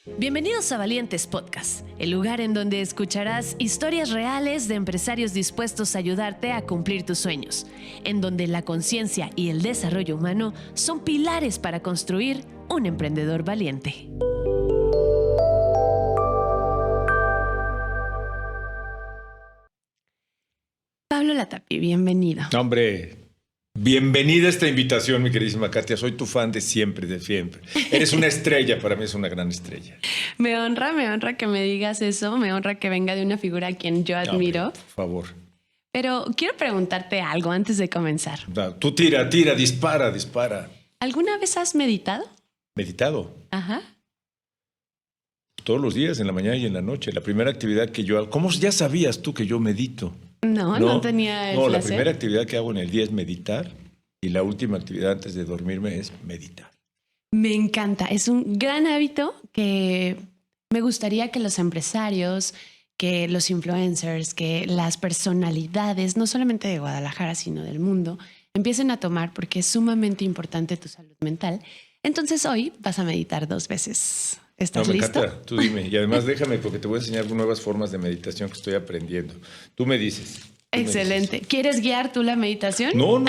Bienvenidos a Valientes Podcast, el lugar en donde escucharás historias reales de empresarios dispuestos a ayudarte a cumplir tus sueños, en donde la conciencia y el desarrollo humano son pilares para construir un emprendedor valiente. Pablo Latapie, bienvenido. Hombre, bienvenida a esta invitación, mi queridísima Katia. Soy tu fan de siempre, de siempre. Eres una estrella, para mí es una gran estrella. Me honra que me digas eso, me honra que venga de una figura a quien yo admiro. Hombre, por favor. Pero quiero preguntarte algo antes de comenzar. Tú tira, dispara. ¿Alguna vez has meditado? Meditado. Ajá. Todos los días, en la mañana y en la noche. La primera actividad que yo hago. ¿Cómo ya sabías tú que yo medito? No tenía el No, la placer. primera actividad que hago en el día es meditar y la última actividad antes de dormirme es meditar. Me encanta. Es un gran hábito que me gustaría que los empresarios, que los influencers, que las personalidades, no solamente de Guadalajara, sino del mundo, empiecen a tomar porque es sumamente importante tu salud mental. Entonces hoy vas a meditar 2 veces. ¿Estás listo? Me encanta, tú dime. Y además déjame porque te voy a enseñar nuevas formas de meditación que estoy aprendiendo. Tú me dices. Excelente. ¿Quieres guiar tú la meditación? No.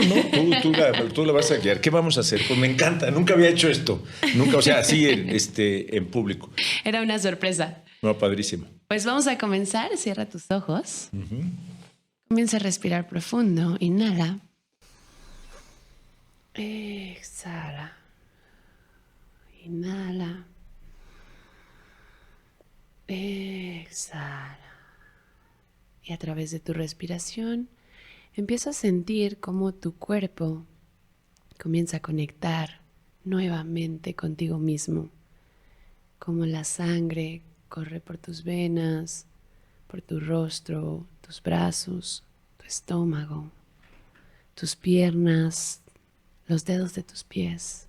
Tú la vas a guiar. ¿Qué vamos a hacer? Pues me encanta. Nunca había hecho esto. Nunca, o sea, así en público. Era una sorpresa. No, padrísimo. Pues vamos a comenzar. Cierra tus ojos. Comienza a respirar profundo. Inhala. Exhala. Inhala. Exhala. Y a través de tu respiración empieza a sentir cómo tu cuerpo comienza a conectar nuevamente contigo mismo. Cómo la sangre corre por tus venas, por tu rostro, tus brazos, tu estómago, tus piernas, los dedos de tus pies.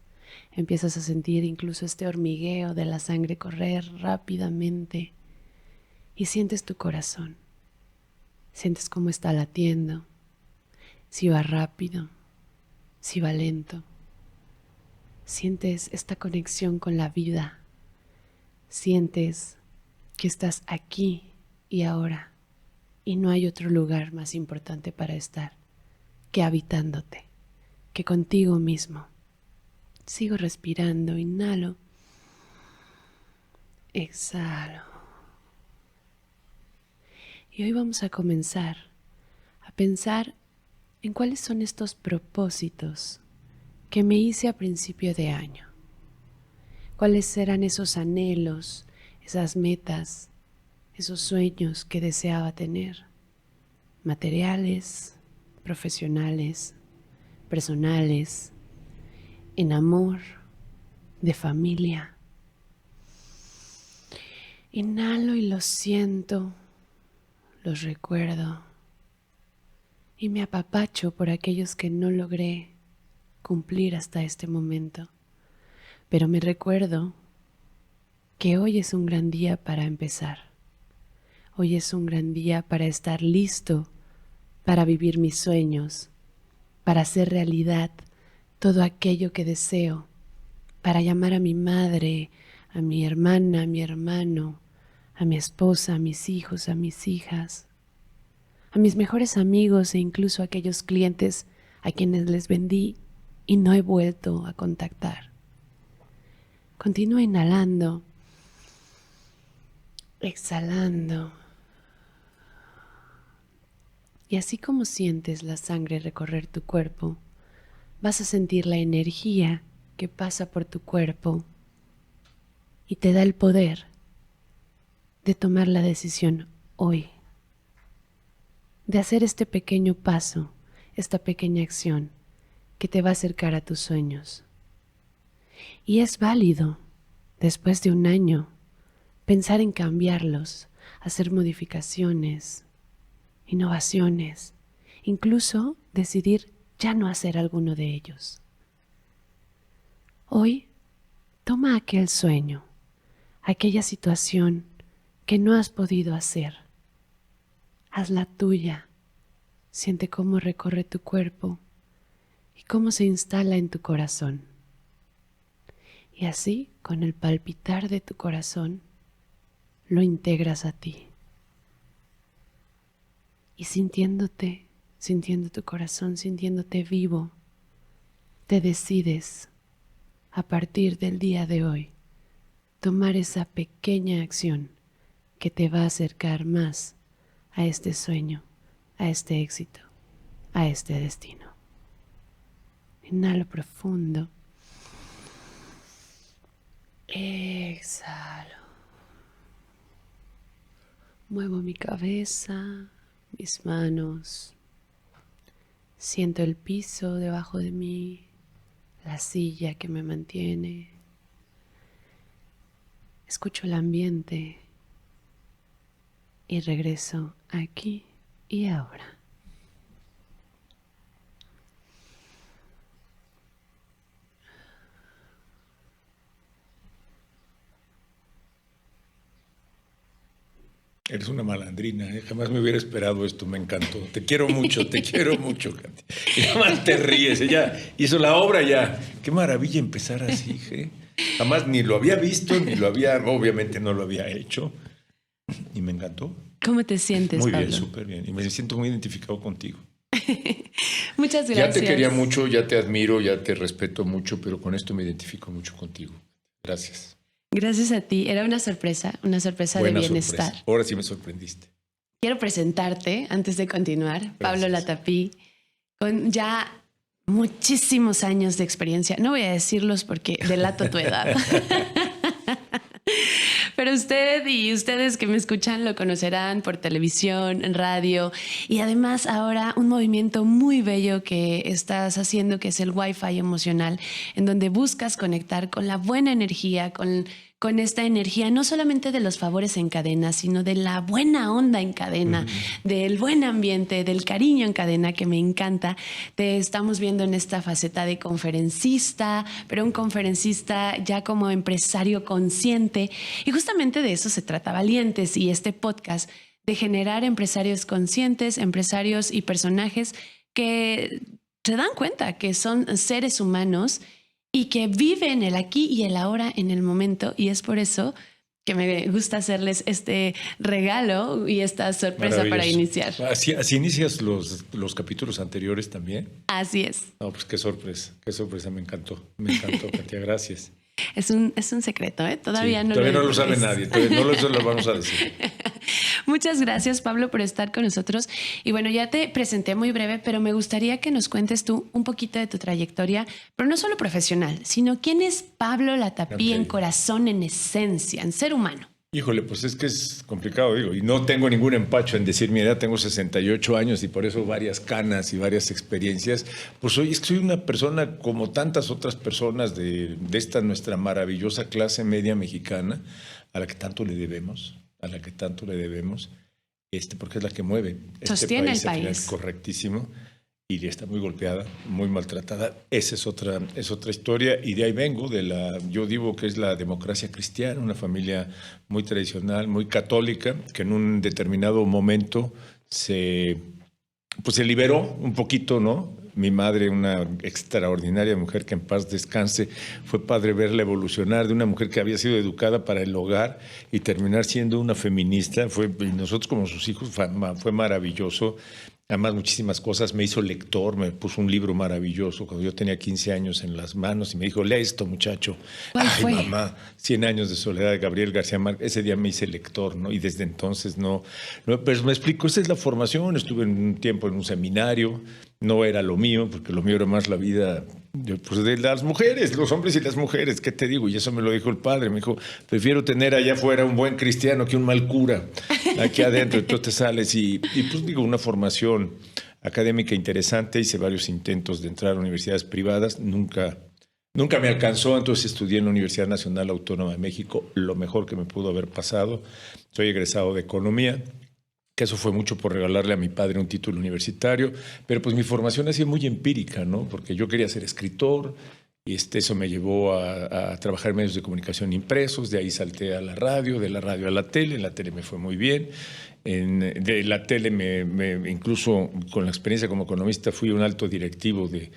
Empiezas a sentir incluso este hormigueo de la sangre correr rápidamente y sientes tu corazón. Sientes cómo está latiendo, si va rápido, si va lento. Sientes esta conexión con la vida. Sientes que estás aquí y ahora y no hay otro lugar más importante para estar que habitándote, que contigo mismo. Sigo respirando, inhalo, exhalo. Y hoy vamos a comenzar a pensar en cuáles son estos propósitos que me hice a principio de año. Cuáles eran esos anhelos, esas metas, esos sueños que deseaba tener. Materiales, profesionales, personales, en amor, de familia. Inhalo y los siento, los recuerdo y me apapacho por aquellos que no logré cumplir hasta este momento. Pero me recuerdo que hoy es un gran día para empezar. Hoy es un gran día para estar listo para vivir mis sueños, para hacer realidad todo aquello que deseo, para llamar a mi madre, a mi hermana, a mi hermano, a mi esposa, a mis hijos, a mis hijas, a mis mejores amigos e incluso a aquellos clientes a quienes les vendí y no he vuelto a contactar. Continúa inhalando, exhalando. Y así como sientes la sangre recorrer tu cuerpo, vas a sentir la energía que pasa por tu cuerpo y te da el poder de tomar la decisión hoy, de hacer este pequeño paso, esta pequeña acción que te va a acercar a tus sueños. Y es válido, después de un año, pensar en cambiarlos, hacer modificaciones, innovaciones, incluso decidir ya no hacer alguno de ellos. Hoy, toma aquel sueño, aquella situación que no has podido hacer. Hazla tuya. Siente cómo recorre tu cuerpo y cómo se instala en tu corazón. Y así, con el palpitar de tu corazón, lo integras a ti. Y sintiéndote, sintiendo tu corazón, sintiéndote vivo, te decides, a partir del día de hoy, tomar esa pequeña acción que te va a acercar más a este sueño, a este éxito, a este destino. Inhalo profundo. Exhalo. Muevo mi cabeza, mis manos. Siento el piso debajo de mí, la silla que me mantiene. Escucho el ambiente y regreso aquí y ahora. Eres una malandrina, ¿eh? Jamás me hubiera esperado esto, me encantó. Te quiero mucho, Katy. Y jamás te ríes, ella hizo la obra ya. Qué maravilla empezar así, ¿eh? Jamás ni lo había visto, obviamente no lo había hecho. Y me encantó. ¿Cómo te sientes, muy Pablo? Bien, súper bien. Y me siento muy identificado contigo. Muchas gracias. Ya te quería mucho, ya te admiro, ya te respeto mucho, pero con esto me identifico mucho contigo. Gracias. Gracias a ti. Era una sorpresa de bienestar. Sorpresa. Ahora sí me sorprendiste. Quiero presentarte, antes de continuar, gracias. Pablo Latapí, con ya muchísimos años de experiencia. No voy a decirlos porque delato tu edad. Pero usted y ustedes que me escuchan lo conocerán por televisión, radio y además ahora un movimiento muy bello que estás haciendo, que es el Wi-Fi emocional, en donde buscas conectar con la buena energía, con esta energía no solamente de los favores en cadena, sino de la buena onda en cadena, del buen ambiente, del cariño en cadena, que me encanta. Te estamos viendo en esta faceta de conferencista, pero un conferencista ya como empresario consciente. Y justamente de eso se trata Valientes y este podcast, de generar empresarios conscientes, empresarios y personajes que se dan cuenta que son seres humanos y que viven el aquí y el ahora en el momento, y es por eso que me gusta hacerles este regalo y esta sorpresa para iniciar. ¿Así inicias los capítulos anteriores también? Así es. No, pues qué sorpresa, me encantó, Katia, gracias. Es un secreto, ¿eh? Todavía no lo sabe nadie, todavía no lo vamos a decir. Muchas gracias, Pablo, por estar con nosotros. Y bueno, ya te presenté muy breve, pero me gustaría que nos cuentes tú un poquito de tu trayectoria, pero no solo profesional, sino quién es Pablo Latapí en corazón, en esencia, en ser humano. Híjole, pues es que es complicado, digo, y no tengo ningún empacho en decir mi edad, tengo 68 años y por eso varias canas y varias experiencias. Pues soy una persona como tantas otras personas de esta nuestra maravillosa clase media mexicana, a la que tanto le debemos, porque es la que mueve sostiene el país. Correctísimo. Y está muy golpeada, muy maltratada. Esa es otra historia. Y de ahí vengo, yo digo que es la democracia cristiana, una familia muy tradicional, muy católica, que en un determinado momento se liberó un poquito, ¿no? Mi madre, una extraordinaria mujer que en paz descanse, fue padre verla evolucionar de una mujer que había sido educada para el hogar y terminar siendo una feminista. Y nosotros como sus hijos fue maravilloso. Además, muchísimas cosas. Me hizo lector, me puso un libro maravilloso cuando yo tenía 15 años en las manos y me dijo, lee esto, muchacho. ¿Cuál fue? Mamá, 100 años de soledad de Gabriel García Márquez. Ese día me hice lector, ¿no? Y desde entonces no. Pero me explico, esa es la formación. Estuve un tiempo en un seminario. No era lo mío, porque lo mío era más la vida de las mujeres, los hombres y las mujeres. ¿Qué te digo? Y eso me lo dijo el padre. Me dijo, prefiero tener allá afuera un buen cristiano que un mal cura. Aquí adentro, entonces te sales y pues digo, una formación académica interesante. Hice varios intentos de entrar a universidades privadas. Nunca me alcanzó, entonces estudié en la Universidad Nacional Autónoma de México, lo mejor que me pudo haber pasado. Soy egresado de Economía, que eso fue mucho por regalarle a mi padre un título universitario, pero pues mi formación ha sido muy empírica, ¿no? Porque yo quería ser escritor y eso me llevó a trabajar en medios de comunicación impresos, de ahí salté a la radio, de la radio a la tele, en la tele me fue muy bien, de la tele incluso con la experiencia como economista fui un alto directivo de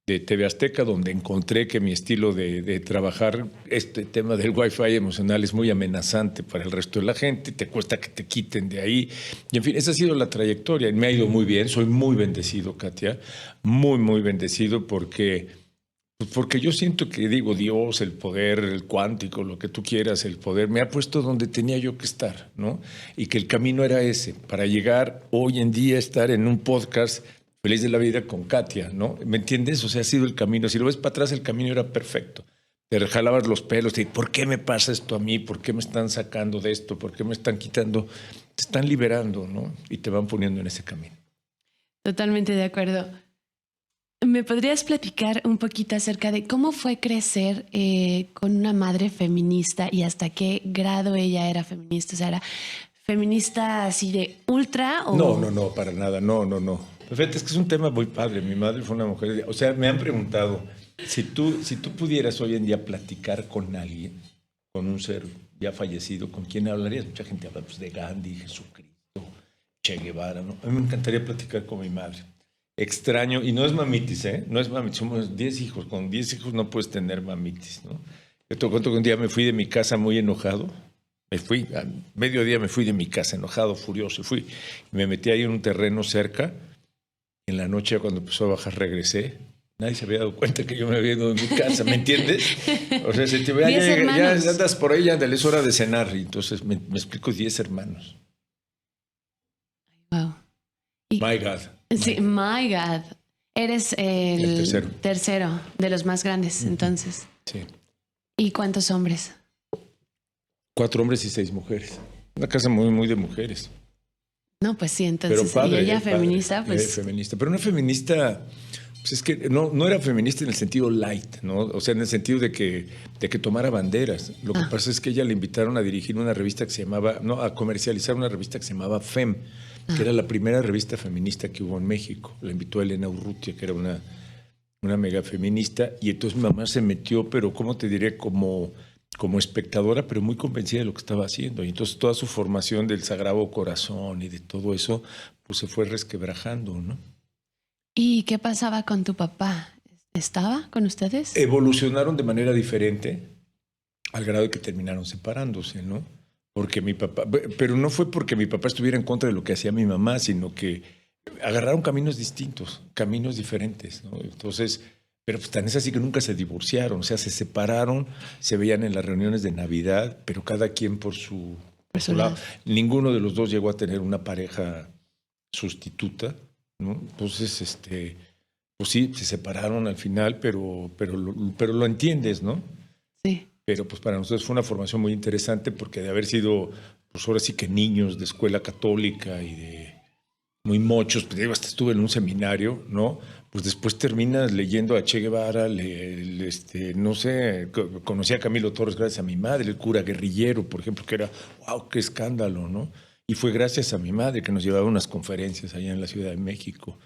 de TV Azteca, donde encontré que mi estilo de trabajar, este tema del Wi-Fi emocional es muy amenazante para el resto de la gente, te cuesta que te quiten de ahí. Y en fin, esa ha sido la trayectoria. Me ha ido muy bien, soy muy bendecido, Katia, muy, muy bendecido porque yo siento que, digo, Dios, el poder, el cuántico, lo que tú quieras, el poder, me ha puesto donde tenía yo que estar, ¿no? Y que el camino era ese, para llegar hoy en día a estar en un podcast Feliz de la Vida con Katia, ¿no? ¿Me entiendes? O sea, ha sido el camino. Si lo ves para atrás, el camino era perfecto. Te jalabas los pelos, y ¿por qué me pasa esto a mí? ¿Por qué me están sacando de esto? ¿Por qué me están quitando? Te están liberando, ¿no? Y te van poniendo en ese camino. Totalmente de acuerdo. ¿Me podrías platicar un poquito acerca de cómo fue crecer con una madre feminista y hasta qué grado ella era feminista? O sea, ¿era feminista así de ultra o...? No, para nada, no. Fíjate, es que es un tema muy padre. Mi madre fue una mujer, o sea, me han preguntado, si tú pudieras hoy en día platicar con alguien, con un ser ya fallecido, ¿con quién hablarías? Mucha gente habla pues, de Gandhi, Jesucristo, Che Guevara, ¿no? A mí me encantaría platicar con mi madre. Extraño, y no es mamitis, ¿eh? No es mamitis, somos 10 hijos, con 10 hijos no puedes tener mamitis, ¿no? Yo te cuento que un día me fui de mi casa muy enojado, a mediodía me fui de mi casa enojado, furioso, me metí ahí en un terreno cerca, en la noche cuando empezó a bajar regresé, nadie se había dado cuenta que yo me había ido de mi casa, ¿me entiendes? O sea, si te ve, ya andas por ahí, ándale, es hora de cenar, y entonces me explico, 10 hermanos. Wow. My God. Sí, my God. Eres el tercero de los más grandes, entonces. Sí. ¿Y cuántos hombres? 4 hombres y 6 mujeres. Una casa muy, muy de mujeres. No, pues sí, entonces. Pero padre, y ella feminista, pues. Feminista. Pero una feminista, pues es que no era feminista en el sentido light, ¿no? O sea, en el sentido de que tomara banderas. Lo que pasa es que ella le invitaron a dirigir una revista que se llamaba, a comercializar una revista que se llamaba FEM, que era la primera revista feminista que hubo en México. La invitó Elena Urrutia, que era una mega feminista, y entonces mi mamá se metió, pero ¿cómo te diré? Como espectadora, pero muy convencida de lo que estaba haciendo. Y entonces toda su formación del Sagrado Corazón y de todo eso, pues se fue resquebrajando, ¿no? ¿Y qué pasaba con tu papá? ¿Estaba con ustedes? Evolucionaron de manera diferente al grado de que terminaron separándose, ¿no? Porque mi papá, pero no fue porque mi papá estuviera en contra de lo que hacía mi mamá, sino que agarraron caminos distintos, caminos diferentes, ¿no? Entonces, pero pues tan es así que nunca se divorciaron, o sea, se separaron, se veían en las reuniones de Navidad, pero cada quien por su lado. Ninguno de los dos llegó a tener una pareja sustituta, ¿no? Entonces, pues sí, se separaron al final, pero lo entiendes, ¿no? Sí. Pero pues para nosotros fue una formación muy interesante porque de haber sido, pues ahora sí que niños de escuela católica y de muy mochos, pues digo, hasta estuve en un seminario, ¿no? Pues después terminas leyendo a Che Guevara, no sé, conocí a Camilo Torres gracias a mi madre, el cura guerrillero, por ejemplo, que era, wow, qué escándalo, ¿no? Y fue gracias a mi madre que nos llevaba a unas conferencias allá en la Ciudad de México.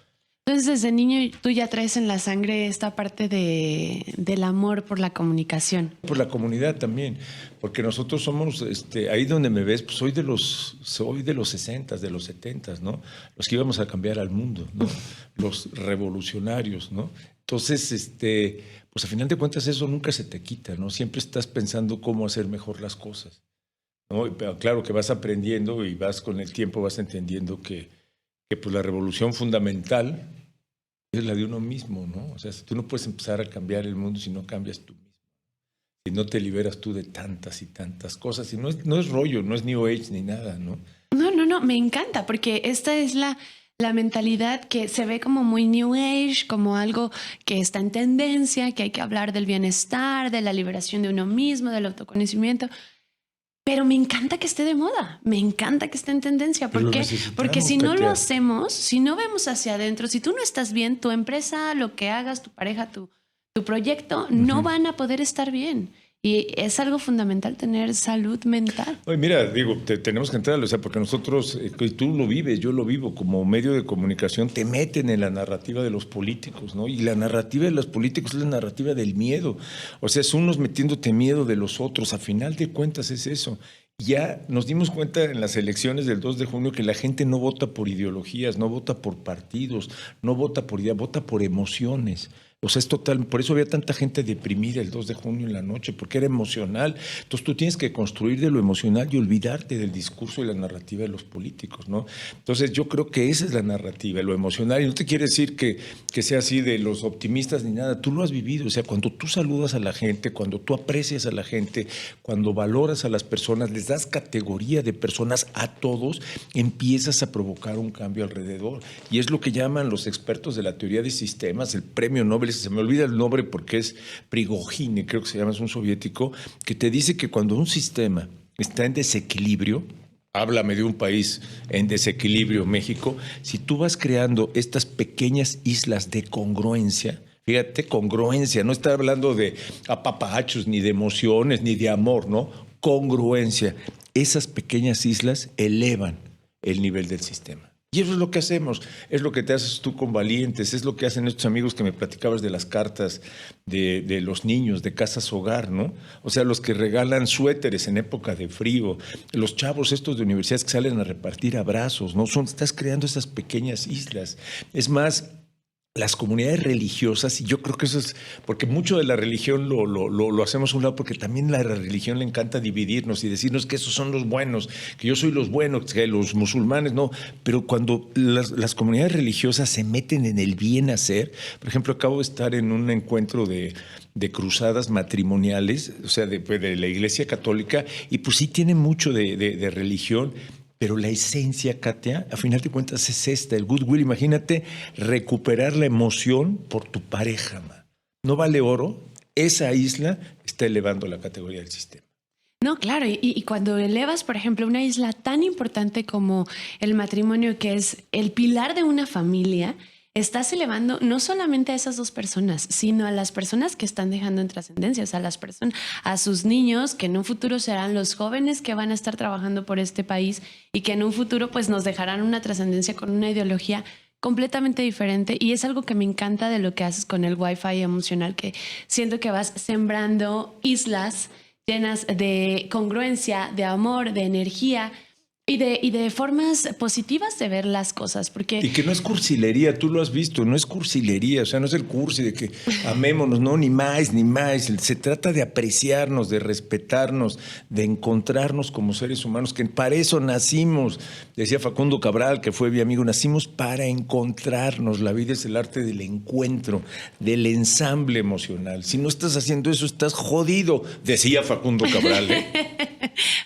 Entonces, desde niño tú ya traes en la sangre esta parte del amor por la comunicación. Por la comunidad también, porque nosotros somos, ahí donde me ves, pues soy de los 60s, de los 70s, ¿no? Los que íbamos a cambiar al mundo, ¿no? Los revolucionarios, ¿no? Entonces, pues a final de cuentas eso nunca se te quita, ¿no? Siempre estás pensando cómo hacer mejor las cosas, ¿no? Pero claro que vas aprendiendo y vas con el tiempo, vas entendiendo que pues la revolución fundamental es la de uno mismo, ¿no? O sea, tú no puedes empezar a cambiar el mundo si no cambias tú mismo. Si no te liberas tú de tantas y tantas cosas. Y no es rollo, no es New Age ni nada, ¿no? No, me encanta porque esta es la mentalidad que se ve como muy New Age, como algo que está en tendencia, que hay que hablar del bienestar, de la liberación de uno mismo, del autoconocimiento. Pero me encanta que esté de moda, me encanta que esté en tendencia. ¿Por qué? Porque si no lo hacemos, si no vemos hacia adentro, si tú no estás bien, tu empresa, lo que hagas, tu pareja, tu proyecto, no van a poder estar bien. Y es algo fundamental tener salud mental. Oye, mira, digo, tenemos que entrar, o sea, porque nosotros, y tú lo vives, yo lo vivo, como medio de comunicación, te meten en la narrativa de los políticos, ¿no? Y la narrativa de los políticos es la narrativa del miedo. O sea, es unos metiéndote miedo de los otros. A final de cuentas es eso. Ya nos dimos cuenta en las elecciones del 2 de junio que la gente no vota por ideologías, no vota por partidos, no vota por ideas, vota por emociones. O sea, es total, por eso había tanta gente deprimida el 2 de junio en la noche, porque era emocional. Entonces tú tienes que construir de lo emocional y olvidarte del discurso y la narrativa de los políticos, ¿no? Entonces yo creo que esa es la narrativa, lo emocional. Y no te quiere decir que sea así de los optimistas ni nada, tú lo has vivido. O sea, cuando tú saludas a la gente, cuando tú aprecias a la gente, cuando valoras a las personas, les das categoría de personas a todos, empiezas a provocar un cambio alrededor. Y es lo que llaman los expertos de la teoría de sistemas, el premio Nobel, se me olvida el nombre porque es Prigogine, creo que se llama, es un soviético, que te dice que cuando un sistema está en desequilibrio, háblame de un país en desequilibrio, México, si tú vas creando estas pequeñas islas de congruencia, fíjate, congruencia, no está hablando de apapachos, ni de emociones, ni de amor, ¿no? Congruencia. Esas pequeñas islas elevan el nivel del sistema. Y eso es lo que hacemos, es lo que te haces tú con Valientes, es lo que hacen estos amigos que me platicabas de las cartas de los niños, de Casas Hogar, ¿no? O sea, los que regalan suéteres en época de frío, los chavos estos de universidades que salen a repartir abrazos, ¿no? Estás creando esas pequeñas islas. Es más, las comunidades religiosas, y yo creo que eso es, porque mucho de la religión lo hacemos a un lado, porque también a la religión le encanta dividirnos y decirnos que esos son los buenos, que yo soy los buenos, que los musulmanes no, pero cuando las comunidades religiosas se meten en el bien hacer, por ejemplo, acabo de estar en un encuentro de cruzadas matrimoniales, o sea, de la Iglesia Católica, y pues sí tiene mucho de religión. Pero la esencia, Katia, a final de cuentas es esta, el goodwill. Imagínate recuperar la emoción por tu pareja, ma. ¿No vale oro? Esa isla está elevando la categoría del sistema. No, claro, y cuando elevas, por ejemplo, una isla tan importante como el matrimonio, que es el pilar de una familia, estás elevando no solamente a esas dos personas, sino a las personas que están dejando en trascendencia, o sea, a sus niños, que en un futuro serán los jóvenes que van a estar trabajando por este país y que en un futuro pues nos dejarán una trascendencia con una ideología completamente diferente. Y es algo que me encanta de lo que haces con el Wi-Fi emocional, que siento que vas sembrando islas llenas de congruencia, de amor, de energía, y de formas positivas de ver las cosas, porque... Y que no es cursilería, tú lo has visto, no es cursilería, o sea, no es el cursi de que amémonos, no, ni más, ni más. Se trata de apreciarnos, de respetarnos, de encontrarnos como seres humanos, que para eso nacimos. Decía Facundo Cabral, que fue mi amigo, nacimos para encontrarnos. La vida es el arte del encuentro, del ensamble emocional. Si no estás haciendo eso, estás jodido, decía Facundo Cabral, ¿eh?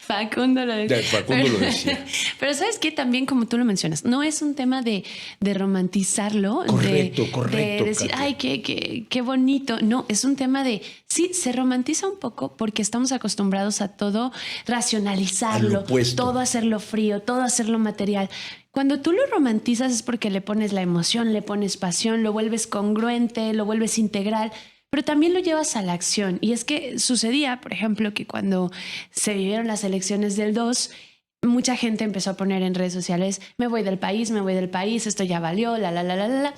Facundo lo decía. Facundo lo decía. Pero ¿sabes qué? También, como tú lo mencionas, no es un tema de romantizarlo. Correcto. De decir, Katia. ay, qué bonito. No, es un tema de, sí, se romantiza un poco porque estamos acostumbrados a todo racionalizarlo, todo hacerlo frío, todo hacerlo material. Cuando tú lo romantizas es porque le pones la emoción, le pones pasión, lo vuelves congruente, lo vuelves integral, pero también lo llevas a la acción. Y es que sucedía, por ejemplo, que cuando se vivieron las elecciones del 2, mucha gente empezó a poner en redes sociales, me voy del país, esto ya valió, la.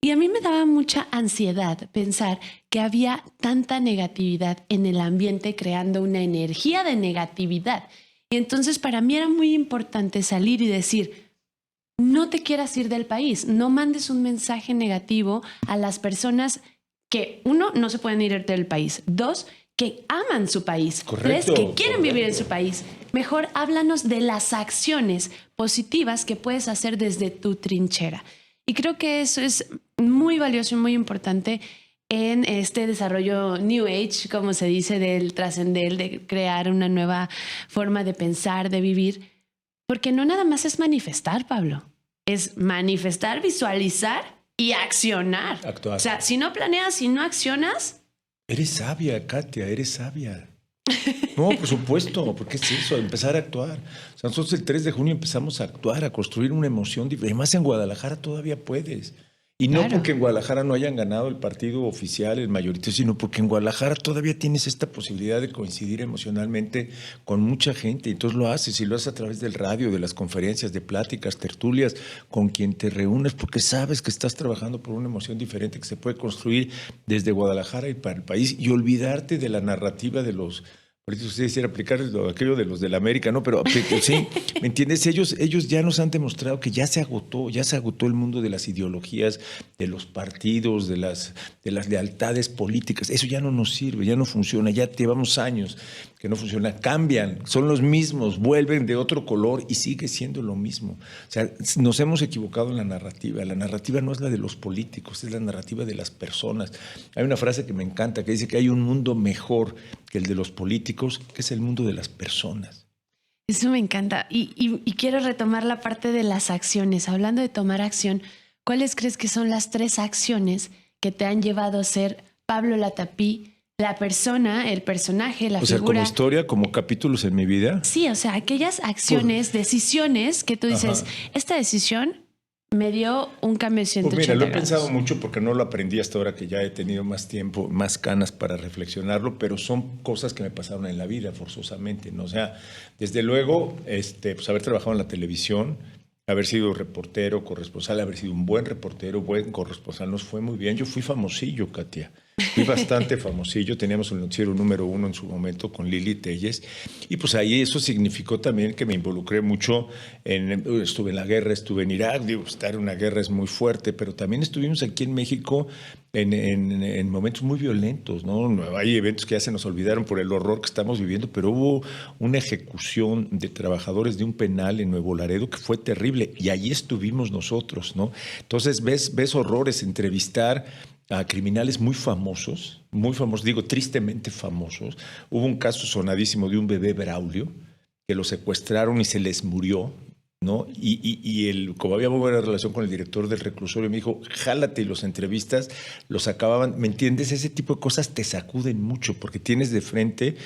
Y a mí me daba mucha ansiedad pensar que había tanta negatividad en el ambiente, creando una energía de negatividad. Y entonces para mí era muy importante salir y decir, no te quieras ir del país, no mandes un mensaje negativo a las personas que, uno, no se pueden ir del país, dos, que aman su país, Correcto, tres, que quieren vivir en su país. Mejor háblanos de las acciones positivas que puedes hacer desde tu trinchera. Y creo que eso es muy valioso y muy importante en este desarrollo New Age, como se dice, del trascender, de crear una nueva forma de pensar, de vivir. Porque no nada más es manifestar, Pablo. Es manifestar, visualizar y accionar. Actuar. O sea, si no planeas, si no accionas... Eres sabia, Katia, eres sabia. No, por supuesto, porque es eso, empezar a actuar. O sea, nosotros el 3 de junio empezamos a actuar, a construir una emoción diferente. Además, en Guadalajara todavía puedes. Y no Claro. porque en Guadalajara no hayan ganado el partido oficial, el mayoritario, sino porque en Guadalajara todavía tienes esta posibilidad de coincidir emocionalmente con mucha gente. Entonces lo haces, y lo haces a través del radio, de las conferencias, de pláticas, tertulias, con quien te reúnes, porque sabes que estás trabajando por una emoción diferente que se puede construir desde Guadalajara y para el país, y olvidarte de la narrativa de los Por eso sí quisiera aplicar aquello de los de la América, ¿no? Pero sí, ¿me entiendes? Ellos ya nos han demostrado que ya se agotó el mundo de las ideologías, de los partidos, de las lealtades políticas. Eso ya no nos sirve, ya no funciona, ya llevamos años que no funciona. Cambian, son los mismos, vuelven de otro color y sigue siendo lo mismo. O sea, nos hemos equivocado en la narrativa. La narrativa no es la de los políticos, es la narrativa de las personas. Hay una frase que me encanta que dice que hay un mundo mejor que el de los políticos, que es el mundo de las personas. Eso me encanta. Y quiero retomar la parte de las acciones. Hablando de tomar acción, ¿cuáles crees que son las 3 acciones que te han llevado a ser Pablo Latapí, la persona, el personaje, la figura? O sea, como historia, como capítulos en mi vida. Sí, o sea, aquellas acciones, decisiones que tú dices, esta decisión me dio un cambio de 180 Pues mira, lo he grados. pensado mucho porque no lo aprendí hasta ahora que ya he tenido más tiempo, más canas para reflexionarlo, pero son cosas que me pasaron en la vida forzosamente, ¿no? O sea, desde luego, pues haber trabajado en la televisión, haber sido reportero, corresponsal, haber sido un buen reportero, buen corresponsal, nos fue muy bien. Yo fui famosillo, Katia. Fui bastante famosillo. Teníamos un noticiero número 1 en su momento con Lili Telles. Y pues ahí eso significó también que me involucré mucho. Estuve en la guerra, estuve en Irak. Digo, estar en una guerra es muy fuerte, pero también estuvimos aquí en México en momentos muy violentos, ¿no? Hay eventos que ya se nos olvidaron por el horror que estamos viviendo, pero hubo una ejecución de trabajadores de un penal en Nuevo Laredo que fue terrible y allí estuvimos nosotros, ¿no? Entonces ves horrores, entrevistar a criminales muy famosos, digo tristemente famosos. Hubo un caso sonadísimo de un bebé Braulio que lo secuestraron y se les murió, ¿no? Como había muy buena relación con el director del reclusorio, me dijo, jálate, y los entrevistas los acababan, ¿me entiendes? Ese tipo de cosas te sacuden mucho porque tienes de frente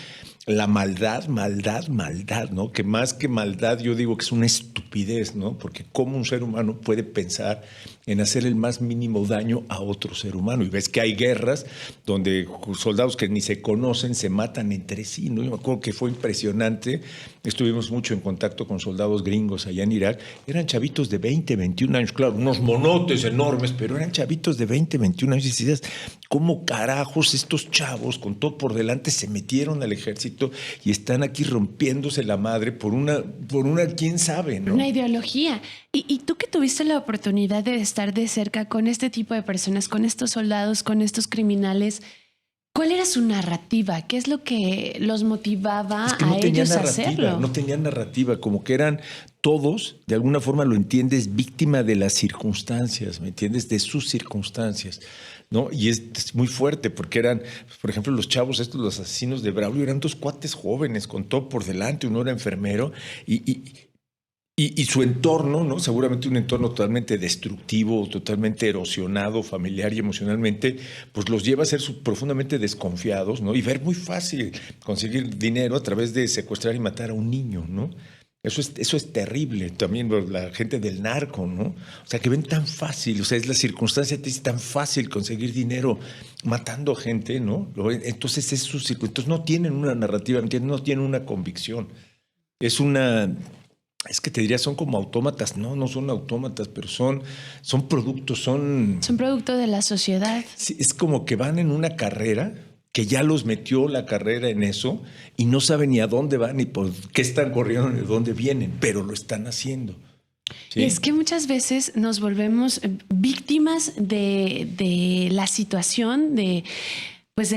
la maldad, ¿no? Que más que maldad yo digo que es una estupidez, ¿no? Porque cómo un ser humano puede pensar en hacer el más mínimo daño a otro ser humano. Y ves que hay guerras donde soldados que ni se conocen se matan entre sí, ¿no? Yo me acuerdo que fue impresionante. Estuvimos mucho en contacto con soldados gringos allá en Irak. Eran chavitos de 20, 21 años, claro, unos monotes enormes, pero eran chavitos de 20, 21 años. Y decías, ¿cómo carajos estos chavos con todo por delante se metieron al ejército y están aquí rompiéndose la madre por una quién sabe, ¿no? Una ideología. Y tú que tuviste la oportunidad de estar de cerca con este tipo de personas, con estos soldados, con estos criminales, ¿cuál era su narrativa? ¿Qué es lo que los motivaba a ellos a hacerlo? No tenían narrativa, como que eran todos, de alguna forma lo entiendes, víctima de las circunstancias, ¿me entiendes? De sus circunstancias, ¿no? Y es muy fuerte porque eran, por ejemplo, los chavos estos, los asesinos de Braulio, eran 2 cuates jóvenes con todo por delante, uno era enfermero y su entorno, ¿no? Seguramente un entorno totalmente destructivo, totalmente erosionado, familiar y emocionalmente, pues los lleva a ser profundamente desconfiados, ¿no? Y ver muy fácil conseguir dinero a través de secuestrar y matar a un niño, ¿no? Eso es terrible. También la gente del narco, ¿no? O sea, que ven tan fácil, o sea, es la circunstancia, te dice tan fácil conseguir dinero matando gente, ¿no? Entonces entonces no tienen una narrativa, no tienen una convicción. Es que te diría, son como autómatas. No son autómatas, pero son productos, son producto de la sociedad. Sí, es como que van en una carrera que ya los metió la carrera en eso y no saben ni a dónde van ni por qué están corriendo ni de dónde vienen, pero lo están haciendo. ¿Sí? Y es que muchas veces nos volvemos víctimas de la situación, de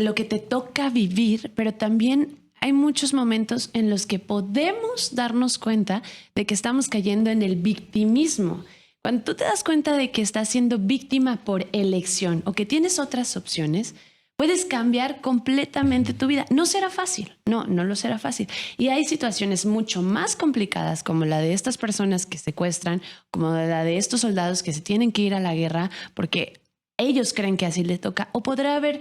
lo que te toca vivir, pero también hay muchos momentos en los que podemos darnos cuenta de que estamos cayendo en el victimismo. Cuando tú te das cuenta de que estás siendo víctima por elección o que tienes otras opciones, puedes cambiar completamente tu vida. No será fácil, no lo será fácil. Y hay situaciones mucho más complicadas como la de estas personas que secuestran, como la de estos soldados que se tienen que ir a la guerra porque ellos creen que así les toca. O podrá haber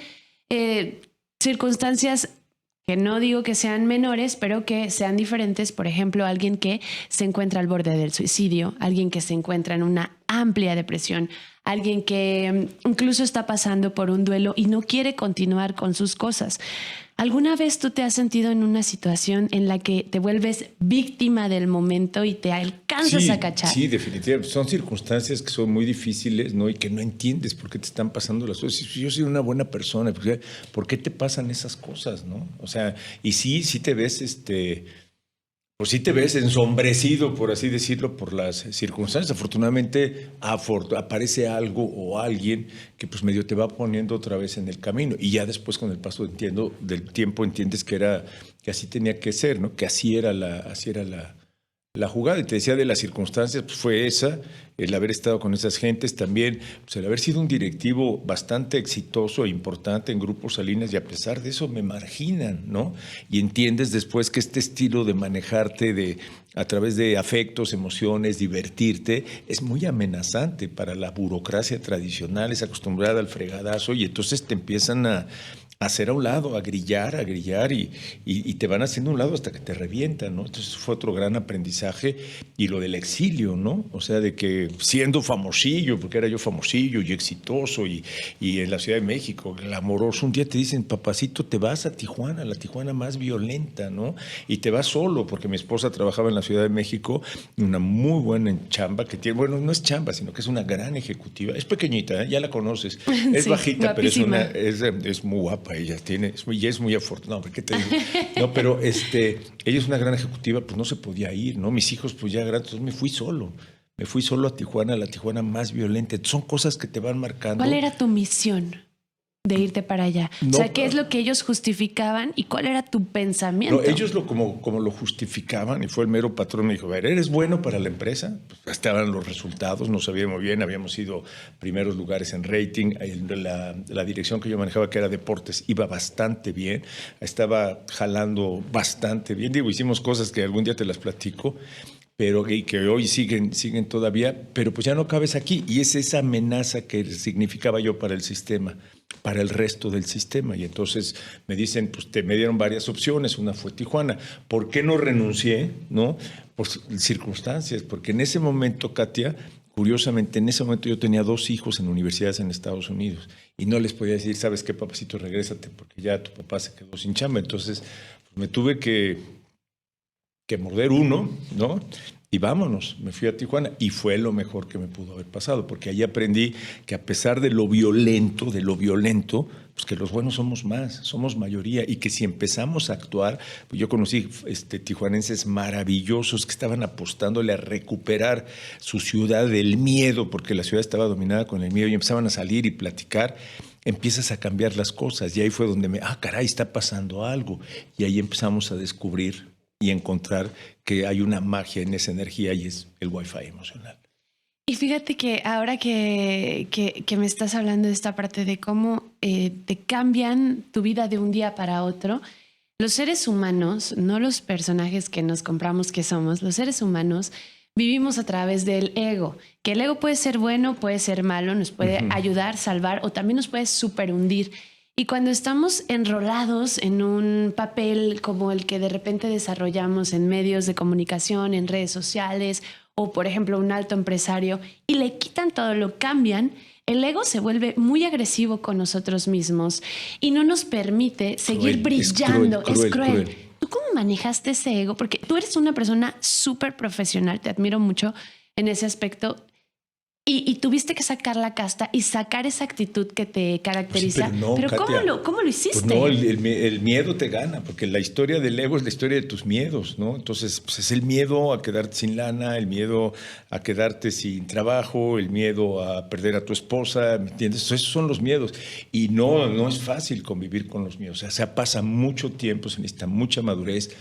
circunstancias que no digo que sean menores, pero que sean diferentes. Por ejemplo, alguien que se encuentra al borde del suicidio, alguien que se encuentra en una amplia depresión, alguien que incluso está pasando por un duelo y no quiere continuar con sus cosas. ¿Alguna vez tú te has sentido en una situación en la que te vuelves víctima del momento y te alcanzas a cachar? Sí, definitivamente. Son circunstancias que son muy difíciles, ¿no? Y que no entiendes por qué te están pasando las cosas. Si yo soy una buena persona, ¿por qué te pasan esas cosas, no? O sea, y sí te ves, pues sí te ves ensombrecido, por así decirlo, por las circunstancias. Afortunadamente aparece algo o alguien que pues medio te va poniendo otra vez en el camino. Y ya después con el paso del tiempo entiendes que así tenía que ser, ¿no? Que así era la jugada. Y te decía de las circunstancias, pues fue esa, el haber estado con esas gentes también, pues el haber sido un directivo bastante exitoso e importante en Grupo Salinas, y a pesar de eso me marginan, ¿no? Y entiendes después que este estilo de manejarte a través de afectos, emociones, divertirte, es muy amenazante para la burocracia tradicional, es acostumbrada al fregadazo, y entonces te empiezan a hacer a un lado, a grillar y te van haciendo a un lado hasta que te revientan, ¿no? Entonces fue otro gran aprendizaje. Y lo del exilio, ¿no? O sea, de que siendo famosillo, porque era yo famosillo y exitoso y en la Ciudad de México, glamoroso, un día te dicen, papacito, te vas a Tijuana, la Tijuana más violenta, ¿no? Y te vas solo, porque mi esposa trabajaba en la Ciudad de México, una muy buena chamba que tiene, bueno, no es chamba, sino que es una gran ejecutiva, es pequeñita, ¿eh? Ya la conoces, es Sí, bajita, guapísima. pero es muy guapa, ella es muy afortunada, ¿qué te digo? No, pero ella es una gran ejecutiva, pues no se podía ir, ¿no? Mis hijos pues ya grandes, entonces me fui solo a Tijuana, la Tijuana más violenta. Son cosas que te van marcando. ¿Cuál era tu misión de irte para allá? No, o sea, ¿qué es lo que ellos justificaban y cuál era tu pensamiento? No, ellos como lo justificaban, y fue el mero patrón, me dijo, a ver, ¿eres bueno para la empresa? Pues estaban los resultados, nos sabíamos bien, habíamos sido primeros lugares en rating, la dirección que yo manejaba, que era deportes, iba bastante bien, estaba jalando bastante bien, digo, hicimos cosas que algún día te las platico, pero y que hoy siguen todavía, pero pues ya no cabes aquí, y es esa amenaza que significaba yo para el sistema, para el resto del sistema. Y entonces me dicen, pues me dieron varias opciones, una fue Tijuana. ¿Por qué no renuncié? ¿No? Pues circunstancias, porque en ese momento, Katia, curiosamente, en ese momento yo tenía 2 hijos en universidades en Estados Unidos y no les podía decir, ¿sabes qué, papacito? Regrésate, porque ya tu papá se quedó sin chamba. Entonces pues, me tuve que morder uno, ¿no? Y vámonos, me fui a Tijuana y fue lo mejor que me pudo haber pasado, porque ahí aprendí que a pesar de lo violento, pues que los buenos somos más, somos mayoría, y que si empezamos a actuar, pues yo conocí tijuanenses maravillosos que estaban apostándole a recuperar su ciudad del miedo, porque la ciudad estaba dominada con el miedo, y empezaban a salir y platicar. Empiezas a cambiar las cosas, y ahí fue donde caray, está pasando algo, y ahí empezamos a descubrir y encontrar que hay una magia en esa energía, y es el Wi-Fi emocional. Y fíjate que ahora que me estás hablando de esta parte de cómo te cambian tu vida de un día para otro, los seres humanos, no los personajes que nos compramos que somos, los seres humanos vivimos a través del ego, que el ego puede ser bueno, puede ser malo, nos puede ayudar, salvar, o también nos puede superhundir. Y cuando estamos enrolados en un papel como el que de repente desarrollamos en medios de comunicación, en redes sociales, o por ejemplo un alto empresario, y le quitan todo, lo cambian, el ego se vuelve muy agresivo con nosotros mismos y no nos permite seguir brillando. Es cruel. ¿Tú cómo manejaste ese ego? Porque tú eres una persona súper profesional, te admiro mucho en ese aspecto. Y tuviste que sacar la casta y sacar esa actitud que te caracteriza. Pues sí, pero Katia, ¿cómo lo hiciste? Pues no, el miedo te gana, porque la historia del ego es la historia de tus miedos, ¿no? Entonces, pues es el miedo a quedarte sin lana, el miedo a quedarte sin trabajo, el miedo a perder a tu esposa, ¿me entiendes? Esos son los miedos. Y no es fácil convivir con los miedos. O sea, pasa mucho tiempo, se necesita mucha madurez,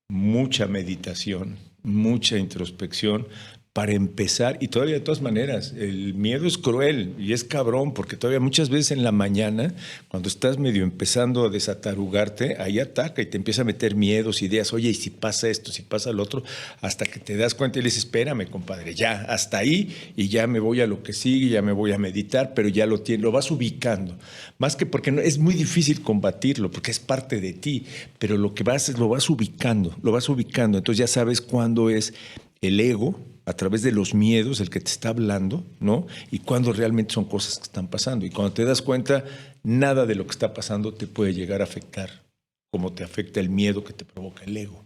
mucha meditación, mucha introspección para empezar. Y todavía de todas maneras, el miedo es cruel y es cabrón, porque todavía muchas veces en la mañana, cuando estás medio empezando a desatarugarte, ahí ataca y te empieza a meter miedos, ideas, oye, y si pasa esto, si pasa lo otro, hasta que te das cuenta y le dices, espérame, compadre, ya, hasta ahí, y ya me voy a lo que sigue, ya me voy a meditar, pero ya lo vas ubicando. Más que porque es muy difícil combatirlo, porque es parte de ti, pero lo que vas es lo vas ubicando, entonces ya sabes cuándo es el ego, a través de los miedos, el que te está hablando, ¿no? Y cuando realmente son cosas que están pasando. Y cuando te das cuenta, nada de lo que está pasando te puede llegar a afectar. como te afecta el miedo que te provoca el ego.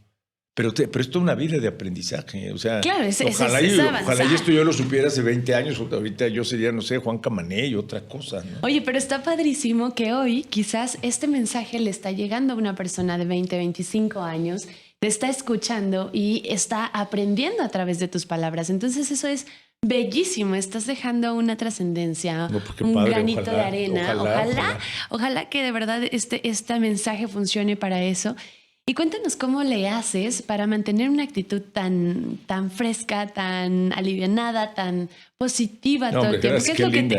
Pero es toda una vida de aprendizaje. O sea, claro, ojalá y esto yo lo supiera hace 20 años. Ahorita yo sería, no sé, Juan Camané y otra cosa, ¿no? Oye, pero está padrísimo que hoy quizás este mensaje le está llegando a una persona de 20, 25 años, te está escuchando y está aprendiendo a través de tus palabras. Entonces eso es bellísimo. Estás dejando una trascendencia, un padre, granito de arena. Ojalá que de verdad este mensaje funcione para eso. Y cuéntanos cómo le haces para mantener una actitud tan fresca, tan alivianada, tan positiva todo el tiempo.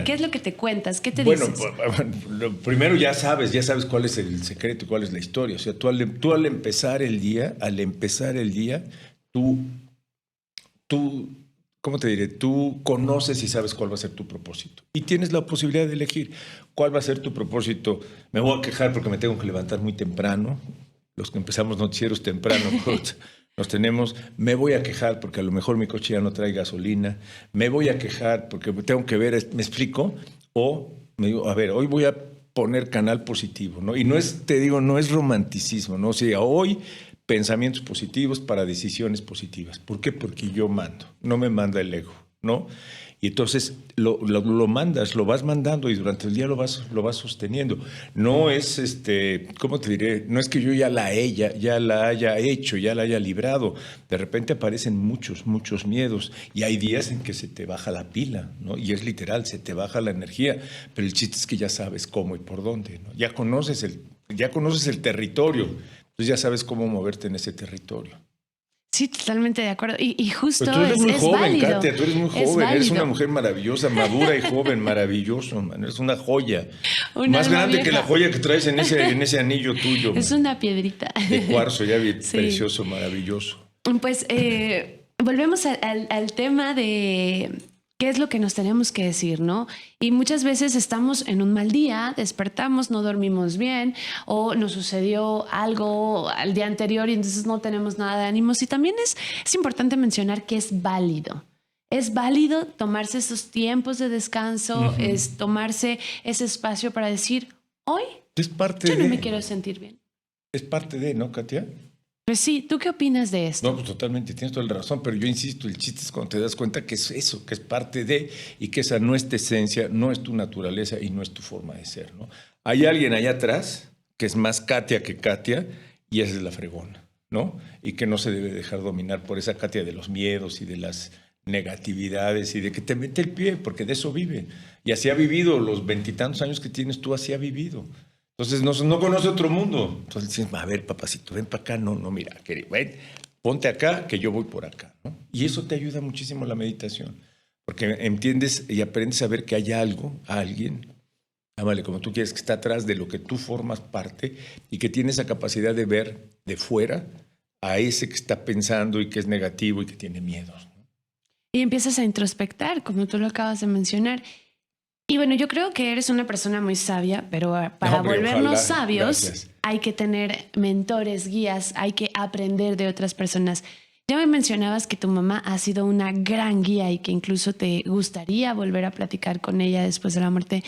¿Qué es lo que te cuentas? ¿Qué te dices? Bueno, primero ya sabes cuál es el secreto y cuál es la historia. O sea, tú al empezar el día, tú, ¿cómo te diré? Tú conoces y sabes cuál va a ser tu propósito. Y tienes la posibilidad de elegir cuál va a ser tu propósito. Me voy a quejar porque me tengo que levantar muy temprano. Los que empezamos noticieros temprano, me voy a quejar porque a lo mejor mi coche ya no trae gasolina, me voy a quejar porque tengo que ver, ¿me explico? O me digo, a ver, hoy voy a poner canal positivo, ¿no? Y no es romanticismo, ¿no? O sea, hoy pensamientos positivos para decisiones positivas. ¿Por qué? Porque yo mando, no me manda el ego, ¿no? Y entonces lo mandas, lo vas mandando y durante el día lo vas sosteniendo. No es, ¿cómo te diré? No es que yo ya la haya hecho, ya la haya librado. De repente aparecen muchos miedos y hay días en que se te baja la pila, ¿no? Y es literal, se te baja la energía. Pero el chiste es que ya sabes cómo y por dónde, ¿no? Ya conoces el territorio, entonces ya sabes cómo moverte en ese territorio. Sí, totalmente de acuerdo. Y justo pero tú eres muy joven, válido. Katia, tú eres muy joven, eres una mujer maravillosa, madura y joven, maravilloso, man. Eres una joya. Más grande vieja que la joya que traes en ese anillo tuyo. Es una piedrita. De cuarzo, ya vi, sí. Precioso, maravilloso. Pues volvemos al tema de qué es lo que nos tenemos que decir, ¿no? Y muchas veces estamos en un mal día, despertamos, no dormimos bien o nos sucedió algo al día anterior y entonces no tenemos nada de ánimos. Y también es importante mencionar que es válido. Es válido tomarse esos tiempos de descanso, es tomarse ese espacio para decir, hoy yo no me quiero sentir bien. Es parte de, ¿no, Katia? Pues sí, ¿tú qué opinas de esto? No, pues totalmente, tienes toda la razón, pero yo insisto, el chiste es cuando te das cuenta que es eso, que es parte de, y que esa no es tu esencia, no es tu naturaleza y no es tu forma de ser, ¿no? Hay alguien allá atrás que es más Katia que Katia y esa es la fregona, ¿no? Y que no se debe dejar dominar por esa Katia de los miedos y de las negatividades y de que te mete el pie, porque de eso vive. Y así ha vivido los 20 y tantos años que tienes tú, así ha vivido. Entonces no conoce otro mundo. Entonces dices, a ver, papacito, ven para acá. No, mira, querido, ven, ponte acá que yo voy por acá, ¿no? Y eso te ayuda muchísimo la meditación, porque entiendes y aprendes a ver que hay algo, alguien, ámale como tú quieres, que está atrás de lo que tú formas parte y que tiene esa capacidad de ver de fuera a ese que está pensando y que es negativo y que tiene miedos, ¿no? Y empiezas a introspectar, como tú lo acabas de mencionar. Y bueno, yo creo que eres una persona muy sabia, pero para volvernos sabios hay que tener mentores, guías, hay que aprender de otras personas. Ya me mencionabas que tu mamá ha sido una gran guía y que incluso te gustaría volver a platicar con ella después de la muerte,